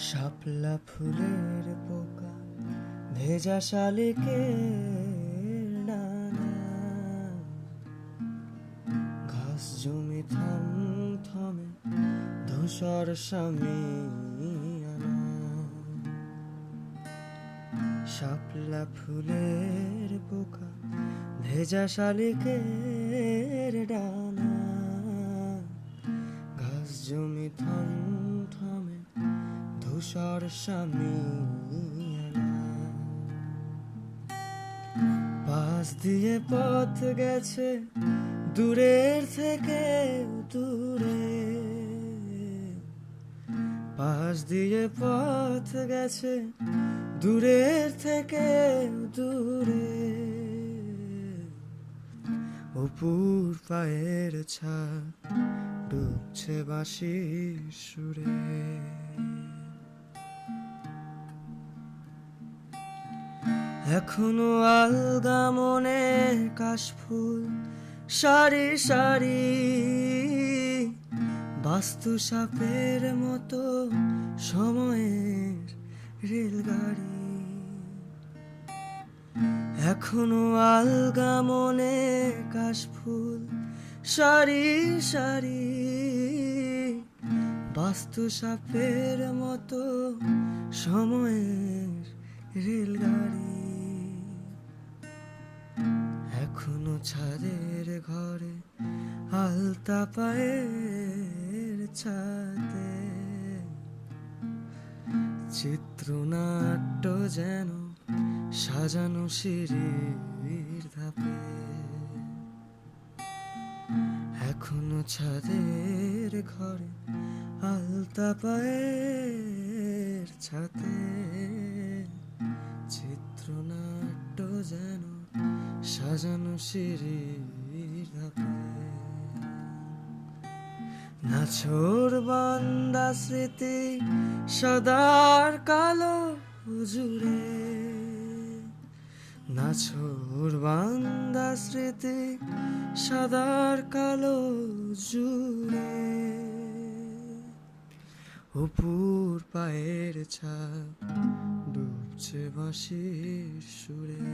শাপলা ফুলের পোকা, ভেজা শালিকের ডানা, ঘাস জমি থম থমে ধূসর শামিয়ানা। শাপলা ফুলের পোকা, ভেজা শালিকের ডানা, ঘাস জমি থম থমে ধূসর শামিয়ানা। পাশ দিয়ে পথ গেছে দূরের থেকে দূরে, পাশ দিয়ে পথ গেছে দূরের থেকে দূরে, অপুর পায়ের ছাপ ডুবছে বাঁশির সুরে। এখনো আলগা মনে কাশফুল সারি সারি, বাস্তু সাপের মতো সময়ের রেলগাড়ি। এখনো আলগা মনে কাশফুল সারি সারি, বাস্তু সাপের মতো সময়ের রেলগাড়ি। এখনো ছাদের ঘরে আলতা পায়ের ছাদে, চিত্রনাট্য যেন সাজানো সিঁড়ির ধাপে। এখনো ছাদের ঘরে আলতা পায়ের ছাদে, চিত্রনাট্য যেন সাজানো সিঁড়ির ধাপে। নাছোড় বান্দা স্মৃতি সদার কালো জুড়ে, নাছোড় বান্দা স্মৃতি সদার কালো জুড়ে, অপুর পায়ের ছাপ ডুবছে বাঁশির সুরে।